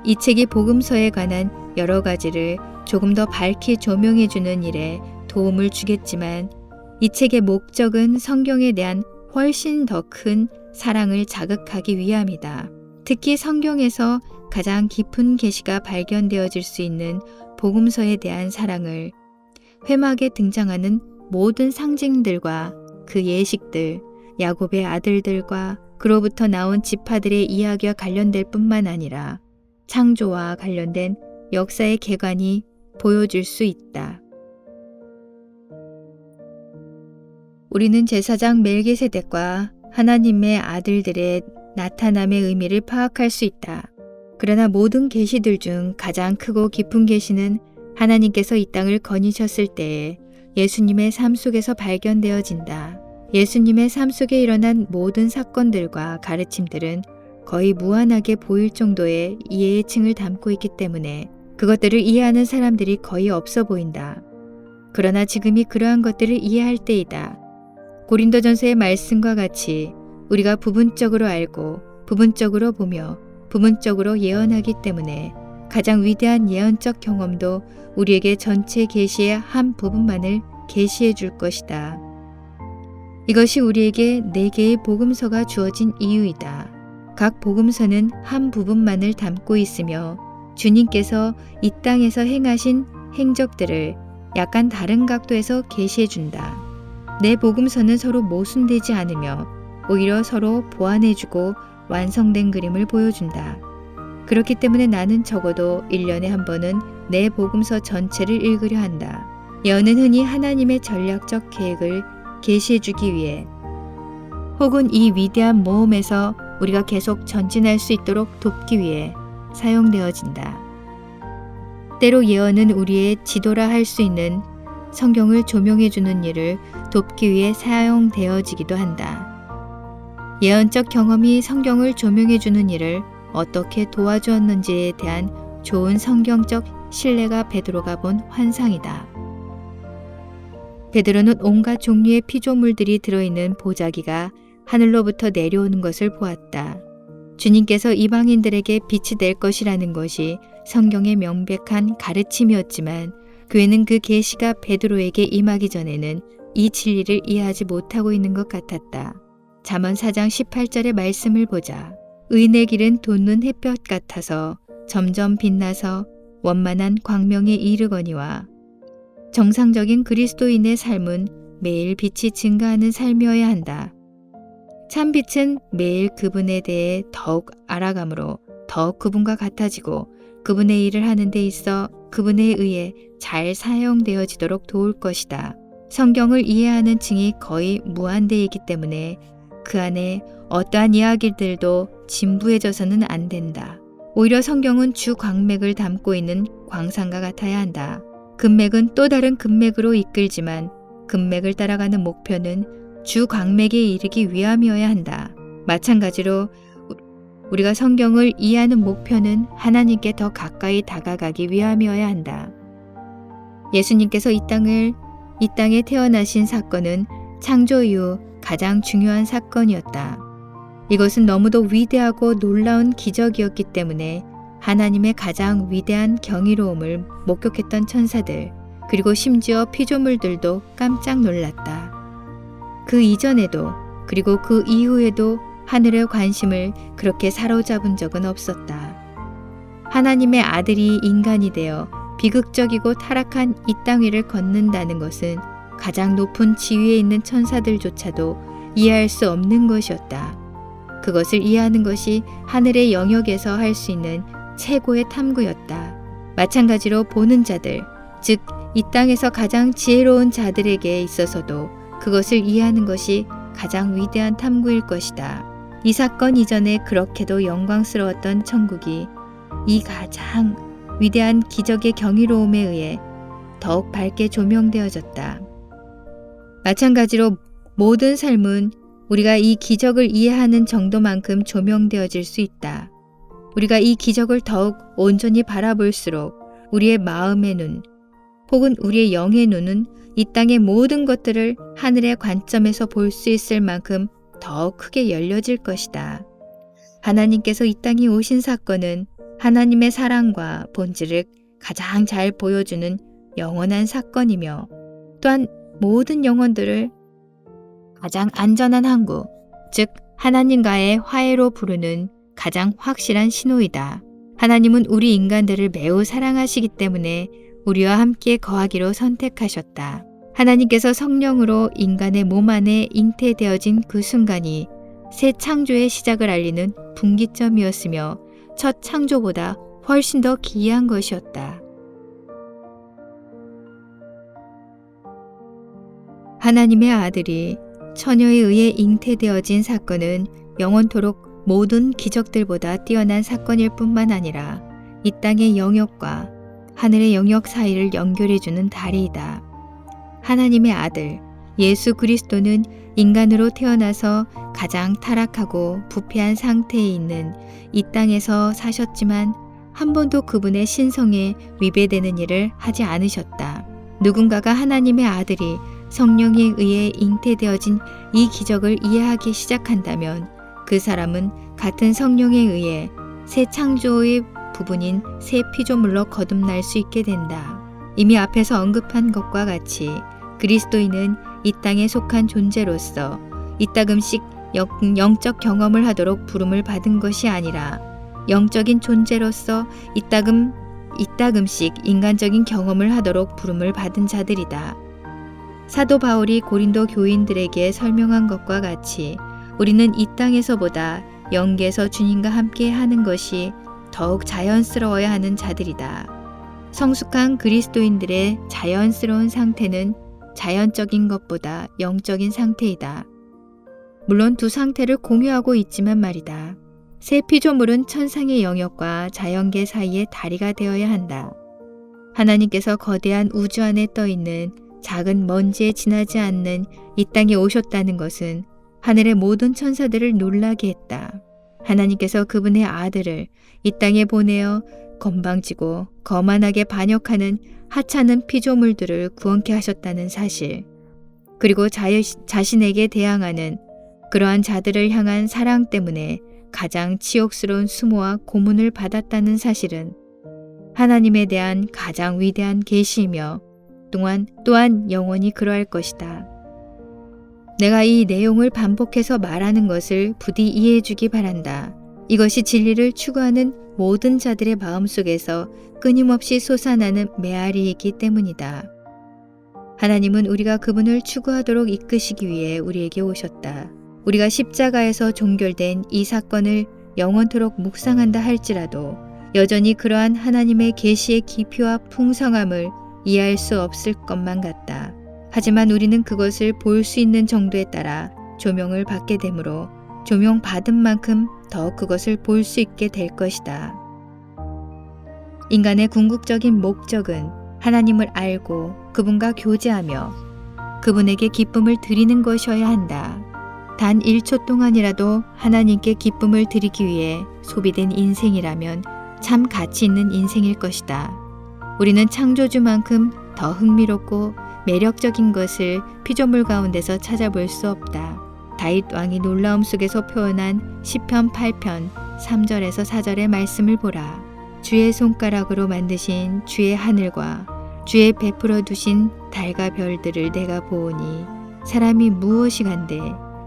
이 책이 복음서에 관한 여러 가지를 조금 더 밝히 조명해 주는 일에 도움을 주겠지만 이 책의 목적은 성경에 대한 훨씬 더 큰 사랑을 자극하기 위함이다. 특히 성경에서 가장 깊은 계시가 발견되어질 수 있는 복음서에 대한 사랑을 회막에 등장하는 모든 상징들과 그 예식들, 야곱의 아들들과 그로부터 나온 지파들의 이야기와 관련될 뿐만 아니라 창조와 관련된 역사의 개관이 보여줄 수 있다. 우리는 제사장 멜기세덱과 하나님의 아들들의 나타남의 의미를 파악할 수 있다. 그러나 모든 계시들 중 가장 크고 깊은 계시는 하나님께서 이 땅을 거니셨을 때에 예수님의 삶 속에서 발견되어진다. 예수님의 삶 속에 일어난 모든 사건들과 가르침들은 거의 무한하게 보일 정도의 이해의 층을 담고 있기 때문에 그것들을 이해하는 사람들이 거의 없어 보인다. 그러나 지금이 그러한 것들을 이해할 때이다. 고린도전서의 말씀과 같이 우리가 부분적으로 알고 부분적으로 보며 부분적으로 예언하기 때문에 가장 위대한 예언적 경험도 우리에게 전체 계시의 한 부분만을 계시해 줄 것이다. 이것이 우리에게 4개의 복음서가 주어진 이유이다. 각 복음서는 한 부분만을 담고 있으며 주님께서 이 땅에서 행하신 행적들을 약간 다른 각도에서 계시해 준다. 내 복음서는 서로 모순되지 않으며 오히려 서로 보완해주고 완성된 그림을 보여준다. 그렇기 때문에 나는 적어도 1년에 한 번은 내 복음서 전체를 읽으려 한다. 예언은 흔히 하나님의 전략적 계획을 계시해주기 위해 혹은 이 위대한 모험에서 우리가 계속 전진할 수 있도록 돕기 위해 사용되어진다. 때로 예언은 우리의 지도라 할 수 있는 성경을 조명해주는 일을 돕기 위해 사용되어지기도 한다. 예언적 경험이 성경을 조명해주는 일을 어떻게 도와주었는지에 대한 좋은 성경적 신뢰가 베드로가 본 환상이다. 베드로는 온갖 종류의 피조물들이 들어있는 보자기가 하늘로부터 내려오는 것을 보았다. 주님께서 이방인들에게 빛이 될 것이라는 것이 성경의 명백한 가르침이었지만 교회는 그 계시가 베드로에게 임하기 전에는 이 진리를 이해하지 못하고 있는 것 같았다. 잠언 4장 18절의 말씀을 보자. 의인의 길은 돋는 햇볕 같아서 점점 빛나서 원만한 광명에 이르거니와 정상적인 그리스도인의 삶은 매일 빛이 증가하는 삶이어야 한다. 참 빛은 매일 그분에 대해 더욱 알아감으로 더욱 그분과 같아지고 그분의 일을 하는 데 있어 그분에 의해 잘 사용되어지도록 도울 것이다. 성경을 이해하는 층이 거의 무한대이기 때문에 그 안에 어떠한 이야기들도 진부해져서는 안 된다. 오히려 성경은 주 광맥을 담고 있는 광산과 같아야 한다. 금맥은 또 다른 금맥으로 이끌지만 금맥을 따라가는 목표는 주 광맥에 이르기 위함이어야 한다. 마찬가지로 우리가 성경을 이해하는 목표는 하나님께 더 가까이 다가가기 위함이어야 한다. 예수님께서 이 땅에 태어나신 사건은 창조 이후 가장 중요한 사건이었다. 이것은 너무도 위대하고 놀라운 기적이었기 때문에 하나님의 가장 위대한 경이로움을 목격했던 천사들, 그리고 심지어 피조물들도 깜짝 놀랐다. 그 이전에도 그리고 그 이후에도 하늘의 관심을 그렇게 사로잡은 적은 없었다. 하나님의 아들이 인간이 되어 비극적이고 타락한 이 땅 위를 걷는다는 것은 가장 높은 지위에 있는 천사들조차도 이해할 수 없는 것이었다. 그것을 이해하는 것이 하늘의 영역에서 할 수 있는 최고의 탐구였다. 마찬가지로 보는 자들, 즉 이 땅에서 가장 지혜로운 자들에게 있어서도 그것을 이해하는 것이 가장 위대한 탐구일 것이다. 이 사건 이전에 그렇게도 영광스러웠던 천국이 이 가장 위대한 기적의 경이로움에 의해 더욱 밝게 조명되어졌다. 마찬가지로 모든 삶은 우리가 이 기적을 이해하는 정도만큼 조명되어질 수 있다. 우리가 이 기적을 더욱 온전히 바라볼수록 우리의 마음의 눈, 혹은 우리의 영의 눈은 이 땅의 모든 것들을 하늘의 관점에서 볼 수 있을 만큼 더 크게 열려질 것이다. 하나님께서 이 땅에 오신 사건은 하나님의 사랑과 본질을 가장 잘 보여주는 영원한 사건이며 또한 모든 영혼들을 가장 안전한 항구, 즉 하나님과의 화해로 부르는 가장 확실한 신호이다. 하나님은 우리 인간들을 매우 사랑하시기 때문에 우리와 함께 거하기로 선택하셨다. 하나님께서 성령으로 인간의 몸 안에 잉태되어진 그 순간이 새 창조의 시작을 알리는 분기점이었으며 첫 창조보다 훨씬 더 기이한 것이었다. 하나님의 아들이 처녀에 의해 잉태되어진 사건은 영원토록 모든 기적들보다 뛰어난 사건일 뿐만 아니라 이 땅의 영역과 하늘의 영역 사이를 연결해주는 다리이다. 하나님의 아들 예수 그리스도는 인간으로 태어나서 가장 타락하고 부패한 상태에 있는 이 땅에서 사셨지만 한 번도 그분의 신성에 위배되는 일을 하지 않으셨다. 누군가가 하나님의 아들이 성령에 의해 잉태되어진 이 기적을 이해하기 시작한다면 그 사람은 같은 성령에 의해 새 창조의 부분인 새 피조물로 거듭날 수 있게 된다. 이미 앞에서 언급한 것과 같이 그리스도인은 이 땅에 속한 존재로서 이따금씩 영적 경험을 하도록 부름을 받은 것이 아니라 영적인 존재로서 이따금씩 인간적인 경험을 하도록 부름을 받은 자들이다. 사도 바울이 고린도 교인들에게 설명한 것과 같이 우리는 이 땅에서보다 영계에서 주님과 함께 하는 것이 더욱 자연스러워야 하는 자들이다. 성숙한 그리스도인들의 자연스러운 상태는 자연적인 것보다 영적인 상태이다. 물론 두 상태를 공유하고 있지만 말이다. 새 피조물은 천상의 영역과 자연계 사이의 다리가 되어야 한다. 하나님께서 거대한 우주 안에 떠있는 작은 먼지에 지나지 않는 이 땅에 오셨다는 것은 하늘의 모든 천사들을 놀라게 했다. 하나님께서 그분의 아들을 이 땅에 보내어 건방지고 거만하게 반역하는 하찮은 피조물들을 구원케 하셨다는 사실, 그리고 자신에게 대항하는 그러한 자들을 향한 사랑 때문에 가장 치욕스러운 수모와 고문을 받았다는 사실은 하나님에 대한 가장 위대한 계시이며 또한 영원히 그러할 것이다. 내가 이 내용을 반복해서 말하는 것을 부디 이해해 주기 바란다. 이것이 진리를 추구하는 모든 자들의 마음속에서 끊임없이 솟아나는 메아리이기 때문이다. 하나님은 우리가 그분을 추구하도록 이끄시기 위해 우리에게 오셨다. 우리가 십자가에서 종결된 이 사건을 영원토록 묵상한다 할지라도 여전히 그러한 하나님의 계시의 깊이와 풍성함을 이해할 수 없을 것만 같다. 하지만 우리는 그것을 볼 수 있는 정도에 따라 조명을 받게 되므로 조명받은 만큼 더 그것을 볼 수 있게 될 것이다. 인간의 궁극적인 목적은 하나님을 알고 그분과 교제하며 그분에게 기쁨을 드리는 것이어야 한다. 단 1초 동안이라도 하나님께 기쁨을 드리기 위해 소비된 인생이라면 참 가치 있는 인생일 것이다. 우리는 창조주만큼 더 흥미롭고 매력적인 것을 피조물 가운데서 찾아볼 수 없다. 다윗 왕이 놀라움 속에서 표현한 시편 8편 3절에서 4절의 말씀을 보라. 주의 손가락으로 만드신 주의 하늘과 주의 베풀어 두신 달과 별들을 내가 보오니 사람이 무엇이간데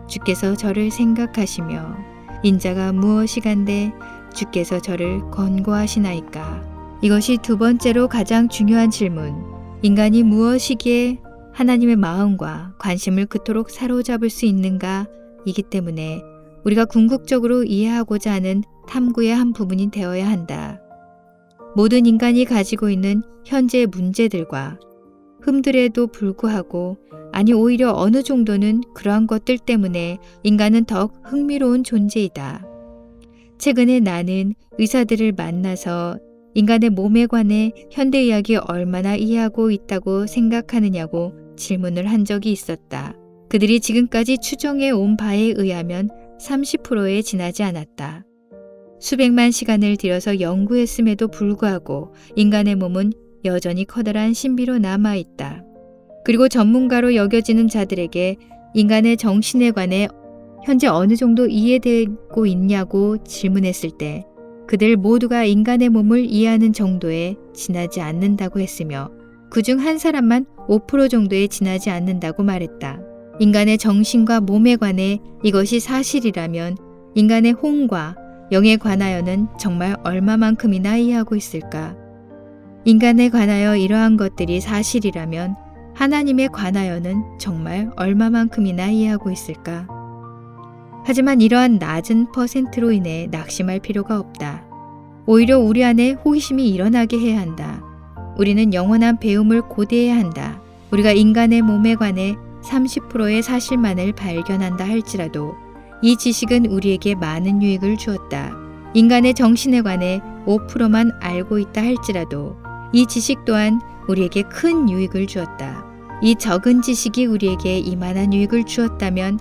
주께서 저를 생각하시며 인자가 무엇이간데 주께서 저를 권고하시나이까. 이것이 두 번째로 가장 중요한 질문, 인간이 무엇이기에 하나님의 마음과 관심을 그토록 사로잡을 수 있는가 이기 때문에 우리가 궁극적으로 이해하고자 하는 탐구의 한 부분이 되어야 한다. 모든 인간이 가지고 있는 현재의 문제들과 흠들에도 불구하고, 아니 오히려 어느 정도는 그러한 것들 때문에 인간은 더욱 흥미로운 존재이다. 최근에 나는 의사들을 만나서 인간의 몸에 관해 현대의학이 얼마나 이해하고 있다고 생각하느냐고 질문을 한 적이 있었다. 그들이 지금까지 추정해 온 바에 의하면 30%에 지나지 않았다. 수백만 시간을 들여서 연구했음에도 불구하고 인간의 몸은 여전히 커다란 신비로 남아있다. 그리고 전문가로 여겨지는 자들에게 인간의 정신에 관해 현재 어느 정도 이해되고 있냐고 질문했을 때 그들 모두가 인간의 몸을 이해하는 정도에 지나지 않는다고 했으며 그중 한 사람만 5% 정도에 지나지 않는다고 말했다. 인간의 정신과 몸에 관해 이것이 사실이라면 인간의 혼과 영에 관하여는 정말 얼마만큼이나 이해하고 있을까? 인간에 관하여 이러한 것들이 사실이라면 하나님에 관하여는 정말 얼마만큼이나 이해하고 있을까? 하지만 이러한 낮은 퍼센트로 인해 낙심할 필요가 없다. 오히려 우리 안에 호기심이 일어나게 해야 한다. 우리는 영원한 배움을 고대해야 한다. 우리가 인간의 몸에 관해 30%의 사실만을 발견한다 할지라도 이 지식은 우리에게 많은 유익을 주었다. 인간의 정신에 관해 5%만 알고 있다 할지라도 이 지식 또한 우리에게 큰 유익을 주었다. 이 적은 지식이 우리에게 이만한 유익을 주었다면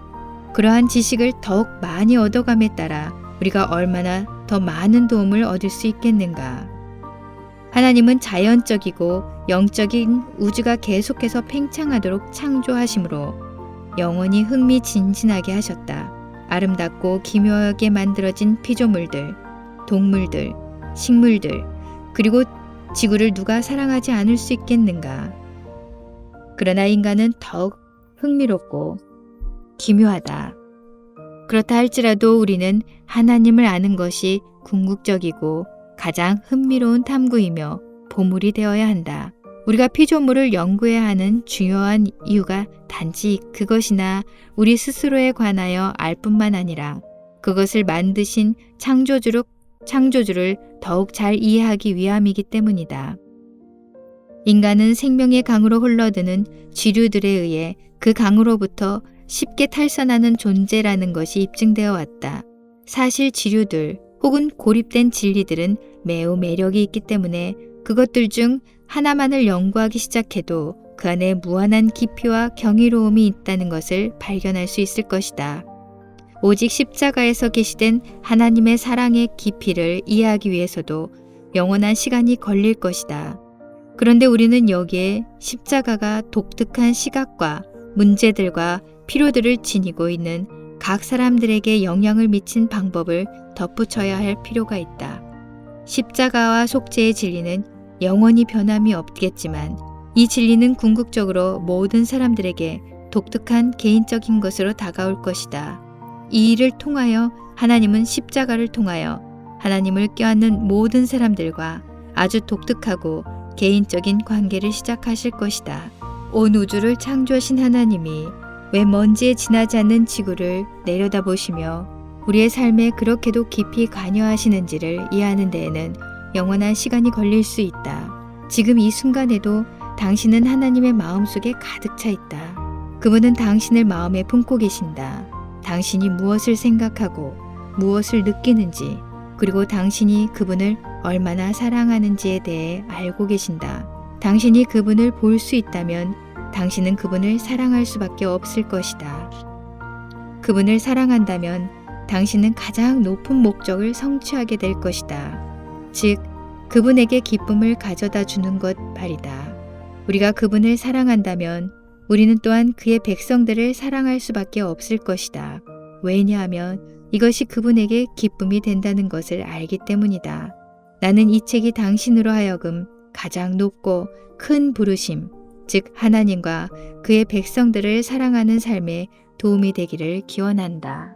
그러한 지식을 더욱 많이 얻어감에 따라 우리가 얼마나 더 많은 도움을 얻을 수 있겠는가. 하나님은 자연적이고 영적인 우주가 계속해서 팽창하도록 창조하심으로 영원히 흥미진진하게 하셨다. 아름답고 기묘하게 만들어진 피조물들, 동물들, 식물들, 그리고 지구를 누가 사랑하지 않을 수 있겠는가. 그러나 인간은 더욱 흥미롭고 기묘하다. 그렇다 할지라도 우리는 하나님을 아는 것이 궁극적이고 가장 흥미로운 탐구이며 보물이 되어야 한다. 우리가 피조물을 연구해야 하는 중요한 이유가 단지 그것이나 우리 스스로에 관하여 알 뿐만 아니라 그것을 만드신 창조주를 더욱 잘 이해하기 위함이기 때문이다. 인간은 생명의 강으로 흘러드는 지류들에 의해 그 강으로부터 쉽게 탈선하는 존재라는 것이 입증되어 왔다. 사실 지류들 혹은 고립된 진리들은 매우 매력이 있기 때문에 그것들 중 하나만을 연구하기 시작해도 그 안에 무한한 깊이와 경이로움이 있다는 것을 발견할 수 있을 것이다. 오직 십자가에서 계시된 하나님의 사랑의 깊이를 이해하기 위해서도 영원한 시간이 걸릴 것이다. 그런데 우리는 여기에 십자가가 독특한 시각과 문제들과 필요들을 지니고 있는 각 사람들에게 영향을 미친 방법을 덧붙여야 할 필요가 있다. 십자가와 속죄의 진리는 영원히 변함이 없겠지만 이 진리는 궁극적으로 모든 사람들에게 독특한 개인적인 것으로 다가올 것이다. 이 일을 통하여 하나님은 십자가를 통하여 하나님을 껴안는 모든 사람들과 아주 독특하고 개인적인 관계를 시작하실 것이다. 온 우주를 창조하신 하나님이 왜 먼지에 지나지 않는 지구를 내려다보시며 우리의 삶에 그렇게도 깊이 관여하시는지를 이해하는 데에는 영원한 시간이 걸릴 수 있다. 지금 이 순간에도 당신은 하나님의 마음속에 가득 차 있다. 그분은 당신을 마음에 품고 계신다. 당신이 무엇을 생각하고 무엇을 느끼는지 그리고 당신이 그분을 얼마나 사랑하는지에 대해 알고 계신다. 당신이 그분을 볼 수 있다면 당신은 그분을 사랑할 수밖에 없을 것이다. 그분을 사랑한다면 당신은 가장 높은 목적을 성취하게 될 것이다. 즉, 그분에게 기쁨을 가져다 주는 것 말이다. 우리가 그분을 사랑한다면 우리는 또한 그의 백성들을 사랑할 수밖에 없을 것이다. 왜냐하면 이것이 그분에게 기쁨이 된다는 것을 알기 때문이다. 나는 이 책이 당신으로 하여금 가장 높고 큰 부르심, 즉 하나님과 그의 백성들을 사랑하는 삶에 도움이 되기를 기원한다.